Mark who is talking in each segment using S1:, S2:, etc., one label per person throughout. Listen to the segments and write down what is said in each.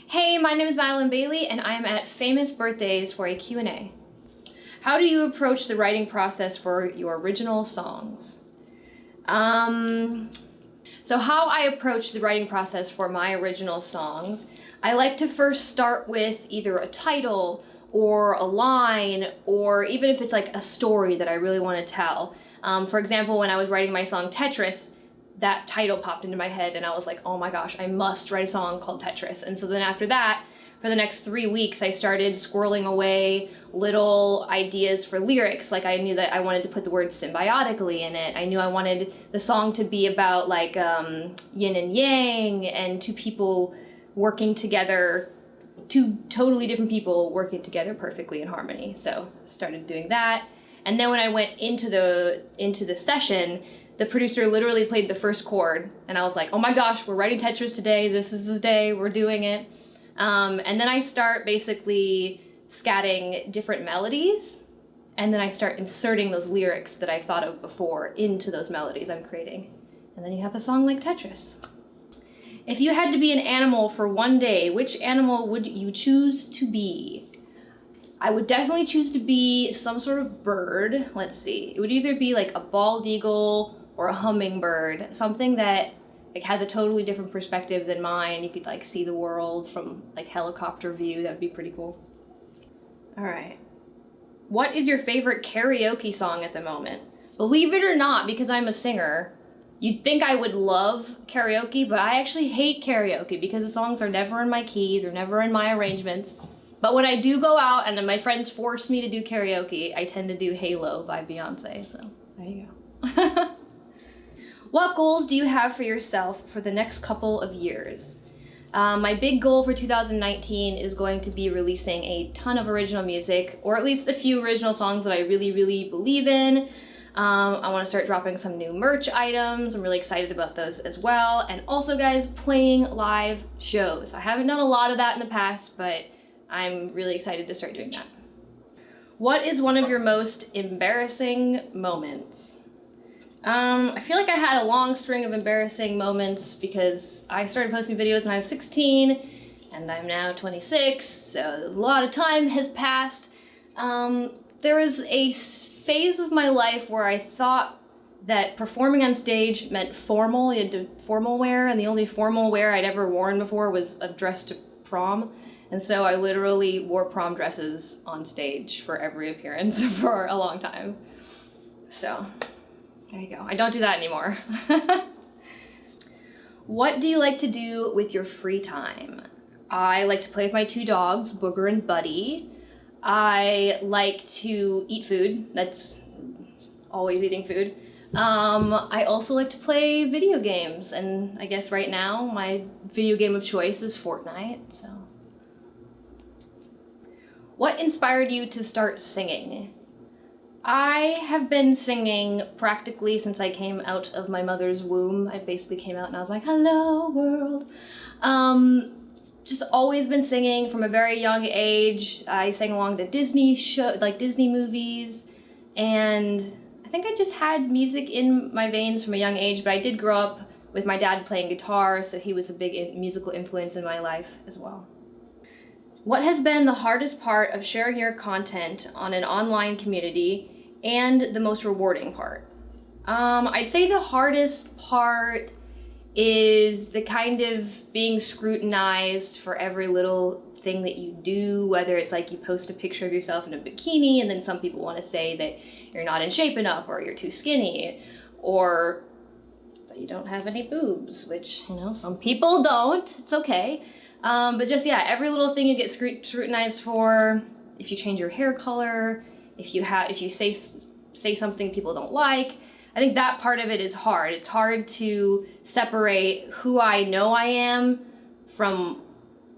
S1: Hey, my name is Madilyn Bailey, and I'm at Famous Birthdays for a Q&A. How do you approach the writing process for your original songs? So how I approach the writing process for my original songs, I like to first start with either a title or a line, or even if it's like a story that I really want to tell. For example, when I was writing my song Tetris, that title popped into my head and I was like, oh my gosh, I must write a song called Tetris. And so then after that, for the next 3 weeks, I started squirreling away little ideas for lyrics. Like I knew that I wanted to put the word symbiotically in it. I knew I wanted the song to be about like yin and yang and two people working together, two totally different people working together perfectly in harmony. So started doing that. And then when I went into the session, the producer literally played the first chord, and I was like, oh my gosh, we're writing Tetris today, this is the day, we're doing it. And then I start basically scatting different melodies, and then I start inserting those lyrics that I've thought of before into those melodies I'm creating. And then you have a song like Tetris. If you had to be an animal for one day, which animal would you choose to be? I would definitely choose to be some sort of bird. Let's see, it would either be like a bald eagle or a hummingbird, something that like has a totally different perspective than mine. You could like see the world from like helicopter view. That would be pretty cool. All right. What is your favorite karaoke song at the moment? Believe it or not, because I'm a singer, you'd think I would love karaoke, but I actually hate karaoke because the songs are never in my key, they're never in my arrangements. But when I do go out and then my friends force me to do karaoke, I tend to do Halo by Beyonce, so there you go. What goals do you have for yourself for the next couple of years? My big goal for 2019 is going to be releasing a ton of original music, or at least a few original songs that I really, really believe in. I want to start dropping some new merch items. I'm really excited about those as well. And also, guys, playing live shows. I haven't done a lot of that in the past, but I'm really excited to start doing that. What is one of your most embarrassing moments? I feel like I had a long string of embarrassing moments because I started posting videos when I was 16 and I'm now 26, so a lot of time has passed. There was a phase of my life where I thought that performing on stage meant formal. You had to formal wear, and the only formal wear I'd ever worn before was a dress to prom. And so I literally wore prom dresses on stage for every appearance for a long time. So there you go. I don't do that anymore. What do you like to do with your free time? I like to play with my two dogs, Booger and Buddy. I like to eat food. That's always eating food. I also like to play video games, and I guess right now my video game of choice is Fortnite, so. What inspired you to start singing? I have been singing practically since I came out of my mother's womb. I basically came out and I was like, hello world. Just always been singing from a very young age. I sang along to Disney movies, and I think I just had music in my veins from a young age, but I did grow up with my dad playing guitar, so he was a big musical influence in my life as well. What has been the hardest part of sharing your content on an online community, and the most rewarding part? I'd say the hardest part is the kind of being scrutinized for every little thing that you do, whether it's like you post a picture of yourself in a bikini and then some people want to say that you're not in shape enough, or you're too skinny, or that you don't have any boobs, which, you know, some people don't, it's okay. But just, yeah, every little thing you get scrutinized for, if you change your hair color, if you say something people don't like. I think that part of it is hard. It's hard to separate who I know I am from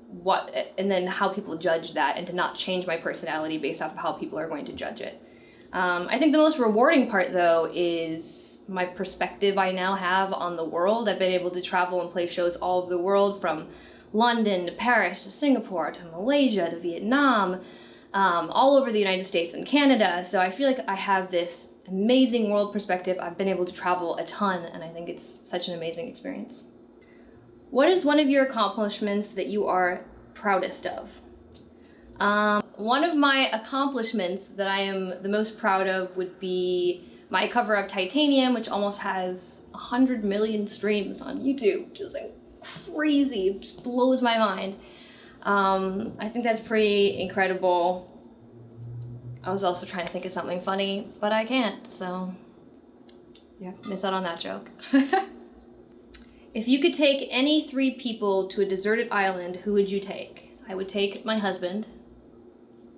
S1: what, and then how people judge that, and to not change my personality based off of how people are going to judge it. I think the most rewarding part, though, is my perspective I now have on the world. I've been able to travel and play shows all over the world, from London to Paris to Singapore to Malaysia to Vietnam, all over the United States and Canada. So I feel like I have this amazing world perspective. I've been able to travel a ton, and I think it's such an amazing experience. What is one of your accomplishments that you are proudest of? One of my accomplishments that I am the most proud of would be my cover of Titanium, which almost has 100 million streams on YouTube, which is like crazy, it just blows my mind. I think that's pretty incredible. I was also trying to think of something funny, but I can't, so yeah, miss out on that joke. If you could take any 3 people to a deserted island, who would you take? I would take my husband.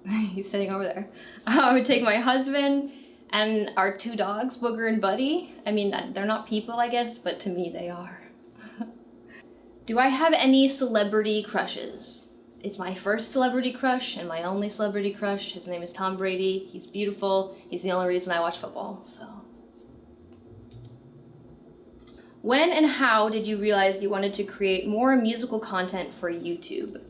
S1: He's sitting over there. I would take my husband and our 2 dogs, Booger and Buddy. I mean, they're not people, I guess, but to me they are. Do I have any celebrity crushes? It's my first celebrity crush and my only celebrity crush. His name is Tom Brady. He's beautiful. He's the only reason I watch football, so. When and how did you realize you wanted to create more musical content for YouTube?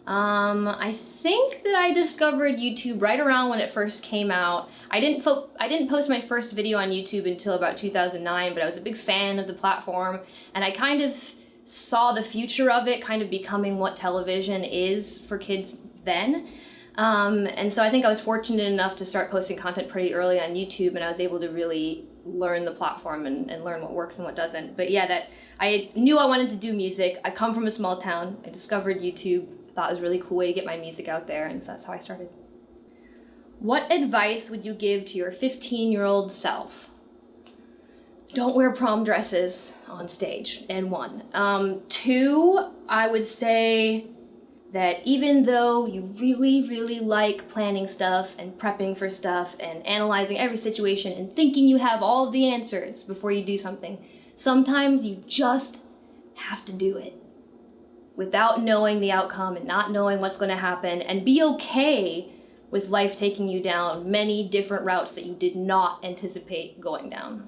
S1: I think that I discovered YouTube right around when it first came out. I didn't post my first video on YouTube until about 2009, but I was a big fan of the platform, and I kind of saw the future of it kind of becoming what television is for kids then. And so I think I was fortunate enough to start posting content pretty early on YouTube, and I was able to really learn the platform and learn what works and what doesn't. But yeah, that I knew I wanted to do music. I come from a small town. I discovered YouTube. Thought it was a really cool way to get my music out there, and so that's how I started. What advice would you give to your 15-year-old self? Don't wear prom dresses on stage, and 1. 2, I would say that even though you really, really like planning stuff and prepping for stuff and analyzing every situation and thinking you have all of the answers before you do something, sometimes you just have to do it without knowing the outcome and not knowing what's going to happen, and be okay with life taking you down many different routes that you did not anticipate going down.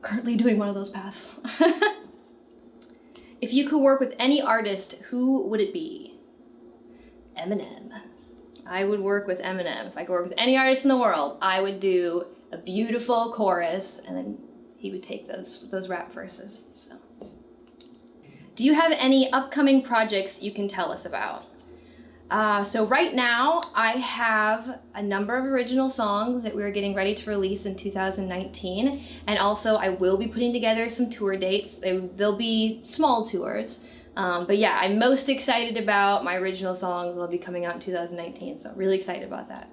S1: Currently doing one of those paths. If you could work with any artist, who would it be? Eminem. I would work with Eminem. If I could work with any artist in the world, I would do a beautiful chorus, and then he would take those rap verses. So, do you have any upcoming projects you can tell us about? So right now, I have a number of original songs that we're getting ready to release in 2019, and also I will be putting together some tour dates. They'll be small tours, but yeah, I'm most excited about my original songs that'll be coming out in 2019, so really excited about that.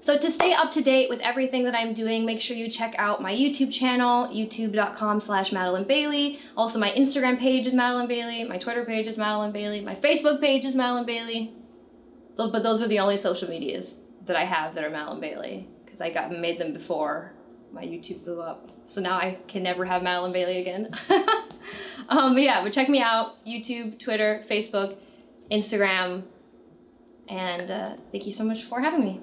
S1: So to stay up to date with everything that I'm doing, make sure you check out my YouTube channel, youtube.com/Madilyn Bailey. Also, my Instagram page is Madilyn Bailey, my Twitter page is Madilyn Bailey, my Facebook page is Madilyn Bailey. But those are the only social medias that I have that are Madilyn Bailey, because I made them before my YouTube blew up. So now I can never have Madilyn Bailey again. But check me out, YouTube, Twitter, Facebook, Instagram, and thank you so much for having me.